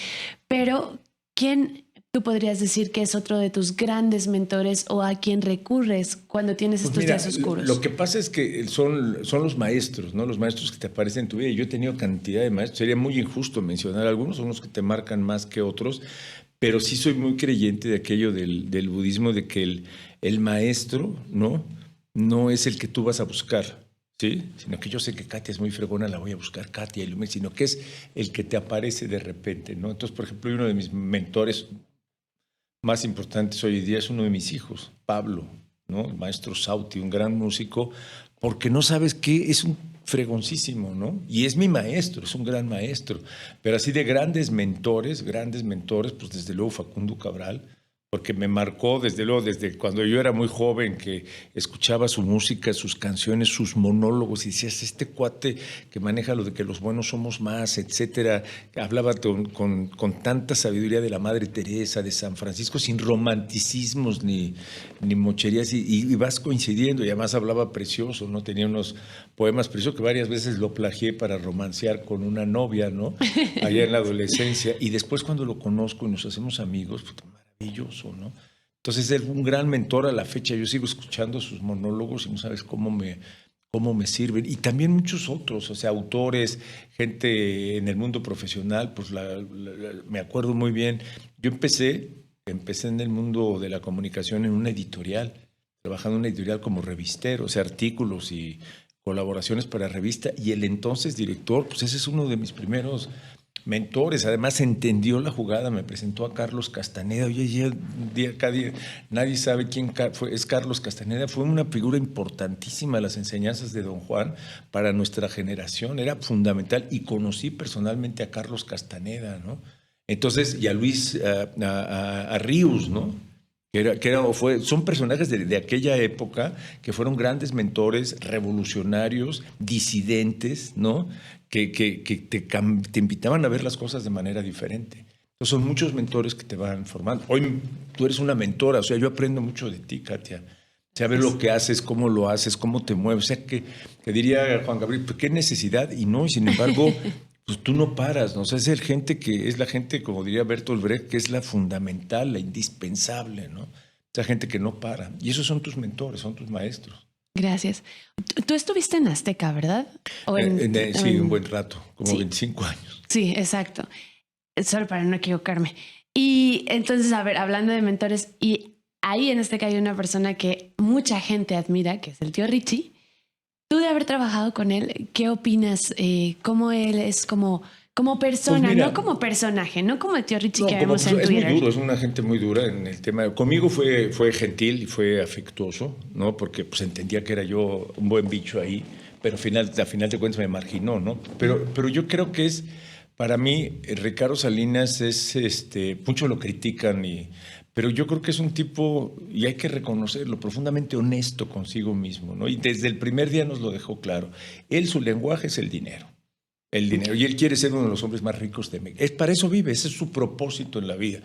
pero ¿quién tú podrías decir que es otro de tus grandes mentores o a quien recurres cuando tienes estos días oscuros? Lo que pasa es que son los maestros, ¿no? Los maestros que te aparecen en tu vida. Yo he tenido cantidad de maestros. Sería muy injusto mencionar algunos, son los que te marcan más que otros, pero sí soy muy creyente de aquello del budismo, de que el maestro, no es el que tú vas a buscar, ¿sí? Sino que yo sé que Katia es muy fregona, la voy a buscar, Katia, sino que es el que te aparece de repente, ¿no? Entonces, por ejemplo, uno de mis mentores más importantes hoy en día es uno de mis hijos, Pablo, ¿no? El maestro Sauti, un gran músico, porque no sabes qué, es un fregoncísimo, ¿no? Y es mi maestro, es un gran maestro. Pero así de grandes mentores, pues desde luego Facundo Cabral, porque me marcó desde luego desde cuando yo era muy joven, que escuchaba su música, sus canciones, sus monólogos y decías, este cuate que maneja lo de que los buenos somos más, etcétera, hablaba con tanta sabiduría de la Madre Teresa, de San Francisco, sin romanticismos ni mocherías y vas coincidiendo y además hablaba precioso, ¿no? Tenía unos poemas preciosos que varias veces lo plagié para romancear con una novia, ¿no? Allá en la adolescencia y después cuando lo conozco y nos hacemos amigos, maravilloso, ¿no? Entonces, él fue un gran mentor a la fecha. Yo sigo escuchando sus monólogos y no sabes cómo me sirven. Y también muchos otros, o sea, autores, gente en el mundo profesional, pues me acuerdo muy bien. Yo empecé en el mundo de la comunicación en una editorial, trabajando en una editorial como revistero, o sea, artículos y colaboraciones para revista. Y el entonces director, pues ese es uno de mis primeros mentores. Además entendió la jugada, me presentó a Carlos Castaneda. Oye, cada día nadie sabe quién es Carlos Castaneda. Fue una figura importantísima en las enseñanzas de Don Juan para nuestra generación, era fundamental, y conocí personalmente a Carlos Castaneda, ¿no? Entonces, y a Luis, a Ríos, ¿no? Son personajes de aquella época que fueron grandes mentores, revolucionarios, disidentes, ¿no? Que te invitaban a ver las cosas de manera diferente. Entonces son muchos mentores que te van formando. Hoy tú eres una mentora, o sea, yo aprendo mucho de ti, Katia. Saber lo que haces, cómo lo haces, cómo te mueves. O sea, que diría Juan Gabriel, pues, ¿qué necesidad? Y no, y sin embargo, pues tú no paras, ¿no? O sea, es la gente, como diría Bertolt Brecht, que es la fundamental, la indispensable, ¿no? Esa gente que no para. Y esos son tus mentores, son tus maestros. Gracias. Tú estuviste en Azteca, ¿verdad? Sí, un buen rato, como sí. 25 años. Sí, exacto. Solo para no equivocarme. Y entonces, a ver, hablando de mentores, y ahí en Azteca hay una persona que mucha gente admira, que es el tío Richie. Tú, de haber trabajado con él, ¿qué opinas? ¿Cómo él es como persona, pues mira, no como personaje, no como el tío Richie que vemos en Twitter? Es muy duro, es una gente muy dura en el tema. Conmigo fue gentil y fue afectuoso, ¿no? Porque pues entendía que era yo un buen bicho ahí, pero a final de cuentas me marginó, ¿no? Pero yo creo que para mí, Ricardo Salinas es, muchos lo critican, pero yo creo que es un tipo, y hay que reconocerlo, profundamente honesto consigo mismo, ¿no? Y desde el primer día nos lo dejó claro. Su lenguaje es el dinero. El dinero. Y él quiere ser uno de los hombres más ricos de México. Para eso vive, ese es su propósito en la vida.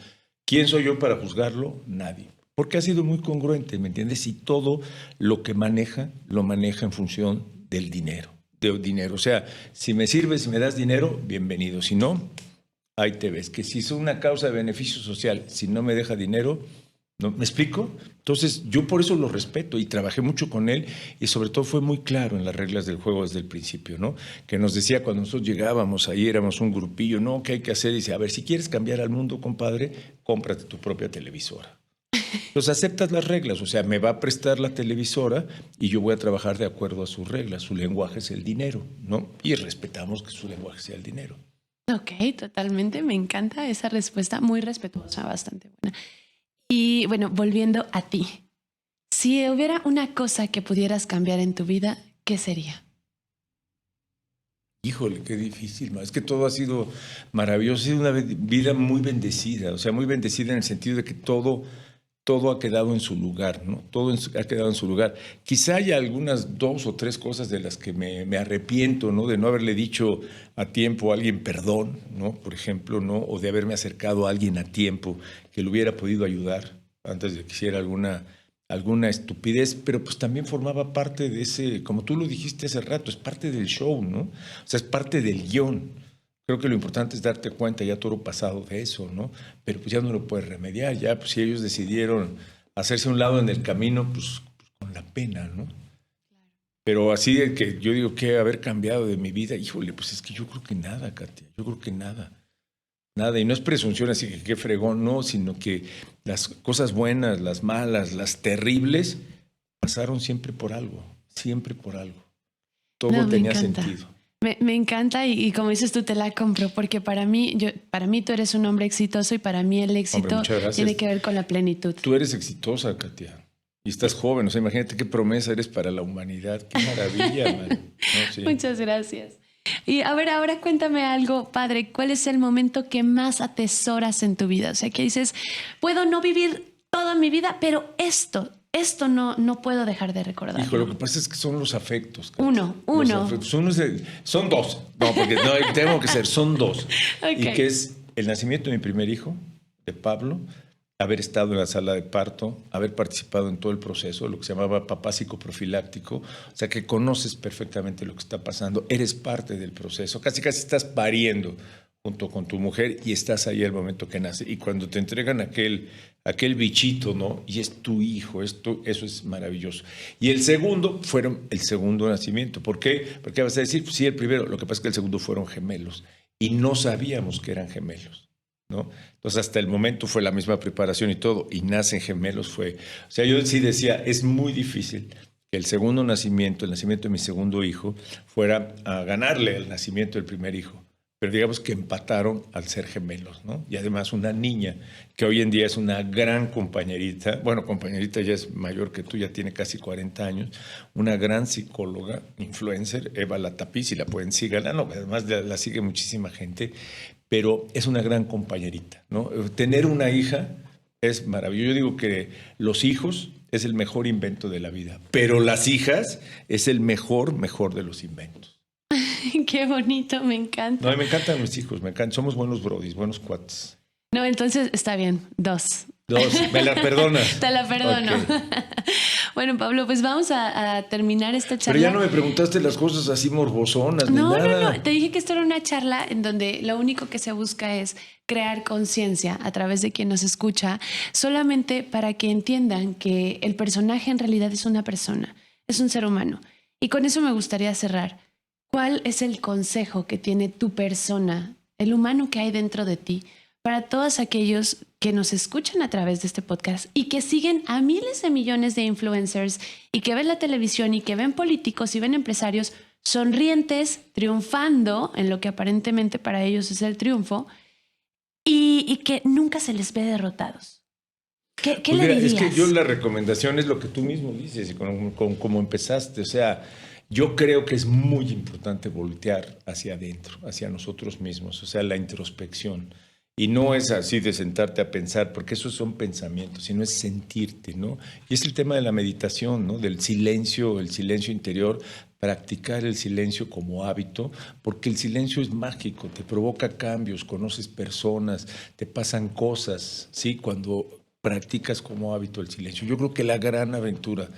¿Quién soy yo para juzgarlo? Nadie. Porque ha sido muy congruente, ¿me entiendes? Y todo lo que maneja, lo maneja en función del dinero. O sea, si me sirves, si me das dinero, bienvenido. Si no, ahí te ves. Que si es una causa de beneficio social, si no me deja dinero, ¿no? ¿Me explico? Entonces, yo por eso lo respeto y trabajé mucho con él, y sobre todo fue muy claro en las reglas del juego desde el principio, ¿no? Que nos decía cuando nosotros llegábamos, ahí éramos un grupillo, ¿no? ¿Qué hay que hacer? Y dice, a ver, si quieres cambiar al mundo, compadre, cómprate tu propia televisora. Entonces aceptas las reglas, o sea, me va a prestar la televisora y yo voy a trabajar de acuerdo a sus reglas. Su lenguaje es el dinero, ¿no? Y respetamos que su lenguaje sea el dinero. Ok, totalmente, me encanta esa respuesta, muy respetuosa, bastante buena. Y bueno, volviendo a ti, si hubiera una cosa que pudieras cambiar en tu vida, ¿qué sería? Híjole, qué difícil, es que todo ha sido maravilloso, ha sido una vida muy bendecida, o sea, muy bendecida en el sentido de que todo ha quedado en su lugar, ¿no? Todo ha quedado en su lugar. Quizá haya algunas 2 o 3 cosas de las que me arrepiento, ¿no? De no haberle dicho a tiempo a alguien perdón, ¿no? Por ejemplo, ¿no? O de haberme acercado a alguien a tiempo que le hubiera podido ayudar antes de que hiciera alguna estupidez, pero pues también formaba parte de ese, como tú lo dijiste hace rato, es parte del show, ¿no? O sea, es parte del guión. Creo que lo importante es darte cuenta ya toro pasado de eso, ¿no? Pero pues ya no lo puedes remediar, ya pues si ellos decidieron hacerse a un lado en el camino, pues con la pena, ¿no? Pero así de que yo digo que haber cambiado de mi vida, híjole, pues es que yo creo que nada, Katia, yo creo que nada. Nada, y no es presunción así que qué fregón, no, sino que las cosas buenas, las malas, las terribles, pasaron siempre por algo, siempre por algo. Todo tenía sentido. Me encanta y como dices tú, te la compro, porque para mí tú eres un hombre exitoso y para mí el éxito tiene que ver con la plenitud. Tú eres exitosa, Katia, y estás joven, o sea, imagínate qué promesa eres para la humanidad, qué maravilla, man. No, sí. Muchas gracias. Y a ver, ahora cuéntame algo, padre, ¿cuál es el momento que más atesoras en tu vida? O sea, que dices, puedo no vivir toda mi vida, pero esto no puedo dejar de recordar. Hijo, lo que pasa es que son los afectos. Uno. Los afectos. Son 2. No, porque no, tengo que ser, son 2. Okay. Y que es el nacimiento de mi primer hijo, de Pablo, haber estado en la sala de parto, haber participado en todo el proceso, lo que se llamaba papá psicoprofiláctico, o sea que conoces perfectamente lo que está pasando, eres parte del proceso, casi estás pariendo junto con tu mujer y estás ahí al momento que nace. Y cuando te entregan aquel aquel bichito, ¿no? Y es tu hijo, eso es maravilloso. Y el segundo fueron el segundo nacimiento. ¿Por qué? Porque vas a decir, pues sí, el primero, lo que pasa es que el segundo fueron gemelos y no sabíamos que eran gemelos, ¿no? Entonces hasta el momento fue la misma preparación y todo, y nacen gemelos o sea, yo sí decía, es muy difícil que el segundo nacimiento, el nacimiento de mi segundo hijo, fuera a ganarle el nacimiento del primer hijo. Pero digamos que empataron al ser gemelos, ¿no? Y además una niña que hoy en día es una gran compañerita, bueno, compañerita ya es mayor que tú, ya tiene casi 40 años, una gran psicóloga, influencer, Eva Latapiz, y la pueden seguir, no, además la sigue muchísima gente, pero es una gran compañerita, ¿no? Tener una hija es maravilloso. Yo digo que los hijos es el mejor invento de la vida, pero las hijas es el mejor de los inventos. Qué bonito, me encanta. No, me encantan mis hijos, me encantan. Somos buenos brodis, buenos cuates. No, entonces está bien, 2. ¿Me la perdonas? Te la perdono. Okay. Bueno, Pablo, pues vamos a terminar esta charla. Pero ya no me preguntaste las cosas así morbosonas, no, ni nada. No. Te dije que esto era una charla en donde lo único que se busca es crear conciencia a través de quien nos escucha, solamente para que entiendan que el personaje en realidad es una persona, es un ser humano. Y con eso me gustaría cerrar. ¿Cuál es el consejo que tiene tu persona, el humano que hay dentro de ti, para todos aquellos que nos escuchan a través de este podcast y que siguen a miles de millones de influencers y que ven la televisión y que ven políticos y ven empresarios sonrientes, triunfando en lo que aparentemente para ellos es el triunfo y que nunca se les ve derrotados? ¿Qué pues le dirías? Es que yo la recomendación es lo que tú mismo dices y como empezaste, o sea, yo creo que es muy importante voltear hacia adentro, hacia nosotros mismos, o sea, la introspección. Y no es así de sentarte a pensar, porque esos son pensamientos, sino es sentirte, ¿no? Y es el tema de la meditación, ¿no? Del silencio, el silencio interior, practicar el silencio como hábito, porque el silencio es mágico, te provoca cambios, conoces personas, te pasan cosas, ¿sí? Cuando practicas como hábito el silencio. Yo creo que la gran aventura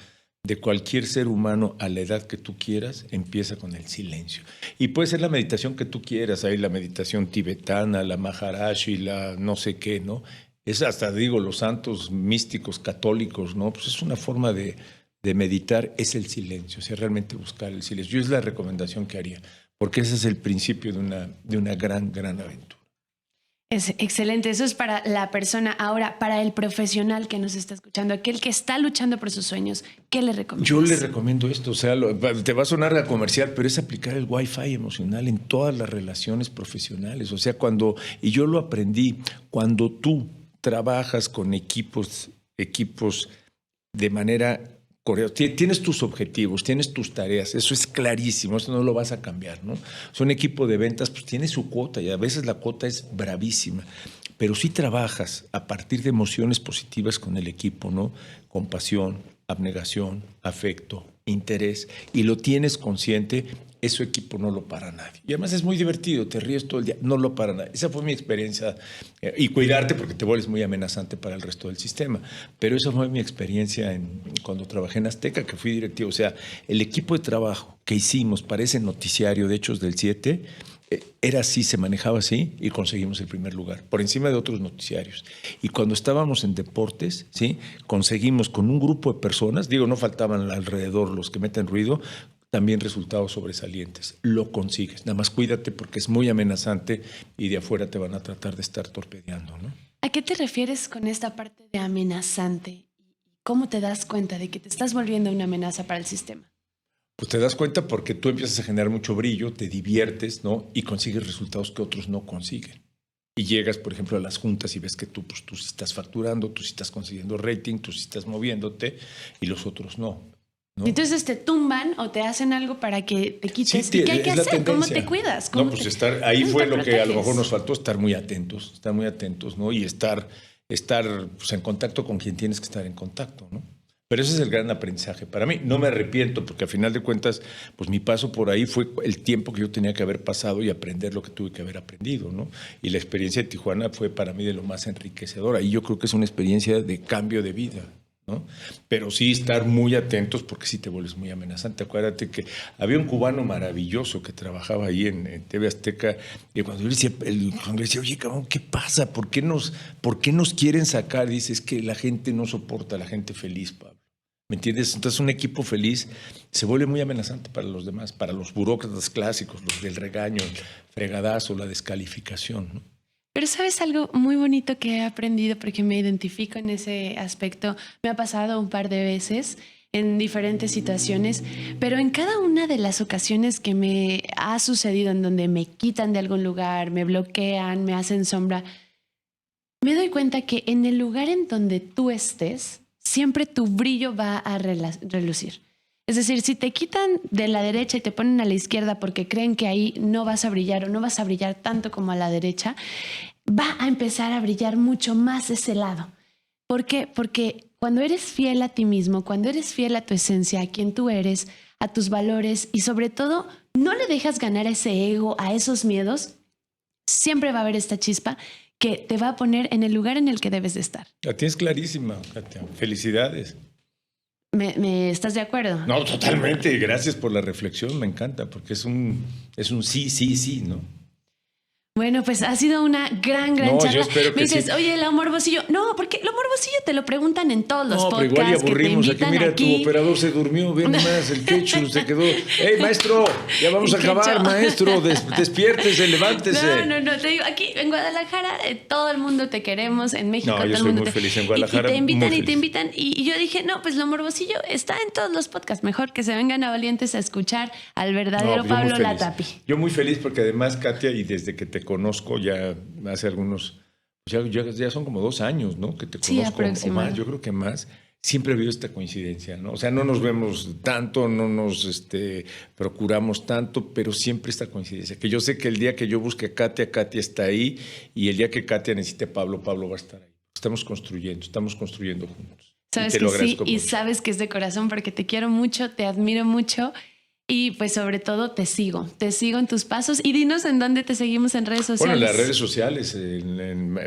de cualquier ser humano a la edad que tú quieras, empieza con el silencio. Y puede ser la meditación que tú quieras, hay la meditación tibetana, la Maharishi, la no sé qué, ¿no? Es hasta, digo, los santos místicos católicos, ¿no? Pues es una forma de meditar, es el silencio, o sea, realmente buscar el silencio. Yo es la recomendación que haría, porque ese es el principio de una gran aventura. Es excelente, eso es para la persona. Ahora, para el profesional que nos está escuchando, aquel que está luchando por sus sueños, ¿qué le recomiendas? Yo le recomiendo esto, o sea, te va a sonar a comercial, pero es aplicar el Wi-Fi emocional en todas las relaciones profesionales. O sea, y yo lo aprendí, cuando tú trabajas con equipos de manera correcta, tienes tus objetivos, tienes tus tareas, eso es clarísimo, eso no lo vas a cambiar, ¿no? Un equipo de ventas, pues tiene su cuota y a veces la cuota es bravísima, pero si trabajas a partir de emociones positivas con el equipo, ¿no? Compasión, abnegación, afecto, interés, y lo tienes consciente, ese equipo no lo para nadie. Y además es muy divertido, te ríes todo el día, no lo para nadie. Esa fue mi experiencia. Y cuidarte porque te vuelves muy amenazante para el resto del sistema. Pero esa fue mi experiencia cuando trabajé en Azteca, que fui directivo. O sea, el equipo de trabajo que hicimos para ese noticiario de Hechos del 7 era así, se manejaba así y conseguimos el primer lugar, por encima de otros noticiarios. Y cuando estábamos en deportes, ¿sí? Conseguimos con un grupo de personas, digo, no faltaban alrededor los que meten ruido, también resultados sobresalientes. Lo consigues. Nada más cuídate porque es muy amenazante y de afuera te van a tratar de estar torpedeando, ¿no? ¿A qué te refieres con esta parte de amenazante? ¿Cómo te das cuenta de que te estás volviendo una amenaza para el sistema? Pues te das cuenta porque tú empiezas a generar mucho brillo, te diviertes, ¿no? Y consigues resultados que otros no consiguen. Y llegas, por ejemplo, a las juntas y ves que tú sí estás facturando, tú sí estás consiguiendo rating, tú sí estás moviéndote y los otros no. ¿No? Entonces te tumban o te hacen algo para que te quites. Sí, ¿y qué hay que hacer? ¿Cómo te cuidas? No, pues ahí fue lo que a lo mejor nos faltó, estar muy atentos, ¿no? Y estar pues, en contacto con quien tienes que estar en contacto, ¿no? Pero ese es el gran aprendizaje. Para mí, no me arrepiento, porque al final de cuentas, pues mi paso por ahí fue el tiempo que yo tenía que haber pasado y aprender lo que tuve que haber aprendido, ¿no? Y la experiencia de Tijuana fue para mí de lo más enriquecedora. Y yo creo que es una experiencia de cambio de vida. ¿no? Pero sí estar muy atentos porque sí te vuelves muy amenazante. Acuérdate que había un cubano maravilloso que trabajaba ahí en TV Azteca y cuando cuando le decía, oye, cabrón, ¿qué pasa? ¿Por qué nos quieren sacar? Dice, es que la gente no soporta a la gente feliz, Pablo. ¿Me entiendes? Entonces un equipo feliz se vuelve muy amenazante para los demás, para los burócratas clásicos, los del regaño, el fregadazo, la descalificación, ¿no? Pero ¿sabes algo muy bonito que he aprendido? Porque me identifico en ese aspecto. Me ha pasado un par de veces en diferentes situaciones, pero en cada una de las ocasiones que me ha sucedido en donde me quitan de algún lugar, me bloquean, me hacen sombra, me doy cuenta que en el lugar en donde tú estés, siempre tu brillo va a relucir. Es decir, si te quitan de la derecha y te ponen a la izquierda porque creen que ahí no vas a brillar o no vas a brillar tanto como a la derecha, va a empezar a brillar mucho más ese lado. ¿Por qué? Porque cuando eres fiel a ti mismo, cuando eres fiel a tu esencia, a quien tú eres, a tus valores y sobre todo no le dejas ganar a ese ego, a esos miedos, siempre va a haber esta chispa que te va a poner en el lugar en el que debes de estar. La tienes clarísima, Katia. Felicidades. ¿Me estás de acuerdo? No, totalmente. Gracias por la reflexión. Me encanta porque es un sí, ¿no? Bueno, pues ha sido una gran No, charla. yo espero que me dices, sí. oye, lo morbosillo. No, porque lo morbosillo te lo preguntan en todos los No, pero podcasts igual ya aburrimos. que te Aquí, invitan mira, tu operador se durmió. Ve nomás, el quechu se quedó. ¡Ey, maestro! Ya vamos a El acabar, quechu. maestro. Despiértese, levántese. No. Te digo, aquí en Guadalajara todo el mundo te queremos. En México No, todo yo el estoy mundo muy feliz en Guadalajara, Y te invitan muy y te feliz. invitan. Y yo dije, no, pues lo morbosillo está en todos los podcasts. Mejor que se vengan a Valientes a escuchar al verdadero No, yo muy Pablo feliz. Latapi. Yo muy feliz porque además, Katia, y desde que te conozco ya hace algunos, ya son como 2 años, ¿no? Que te Sí, conozco o aproximadamente. más, yo creo que más. Siempre ha habido esta coincidencia, ¿no? O sea, no nos vemos tanto, no nos procuramos tanto, pero siempre esta coincidencia. Que yo sé que el día que yo busque a Katia, Katia está ahí, y el día que Katia necesite a Pablo, Pablo va a estar ahí. Estamos construyendo juntos. Sabes Y te que lo sí, agradezco y mucho. sabes que es de corazón porque te quiero mucho, te admiro mucho y pues sobre todo te sigo en tus pasos y dinos en dónde te seguimos en redes sociales. Bueno, en las redes sociales,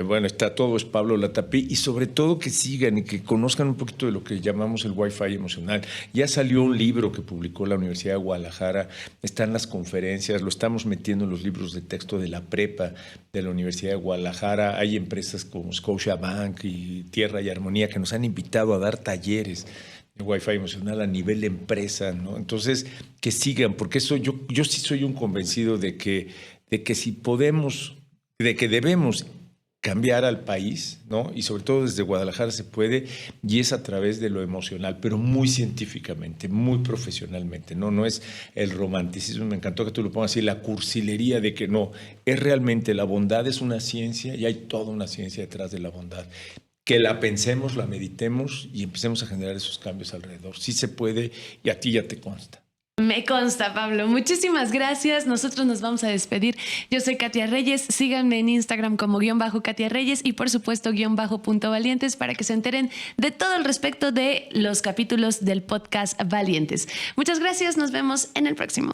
bueno, está todo, es Pablo Latapi, y sobre todo que sigan y que conozcan un poquito de lo que llamamos el Wi-Fi emocional. Ya salió un libro que publicó la Universidad de Guadalajara, están las conferencias, lo estamos metiendo en los libros de texto de la prepa de la Universidad de Guadalajara. Hay empresas como Scotiabank y Tierra y Armonía que nos han invitado a dar talleres de Wi-Fi emocional a nivel de empresa, ¿no? Entonces, que sigan, porque eso yo sí soy un convencido de que si podemos, de que debemos cambiar al país, ¿no? Y sobre todo desde Guadalajara se puede, y es a través de lo emocional, pero muy científicamente, muy profesionalmente, ¿no? No es el romanticismo, me encantó que tú lo pongas así, la cursilería de que no, es realmente la bondad es una ciencia y hay toda una ciencia detrás de la bondad. Que la pensemos, la meditemos y empecemos a generar esos cambios alrededor. Sí se puede y a ti ya te consta. Me consta, Pablo. Muchísimas gracias. Nosotros nos vamos a despedir. Yo soy Katia Reyes. Síganme en Instagram como _Katia Reyes y por supuesto _Valientes para que se enteren de todo el respecto de los capítulos del podcast Valientes. Muchas gracias. Nos vemos en el próximo.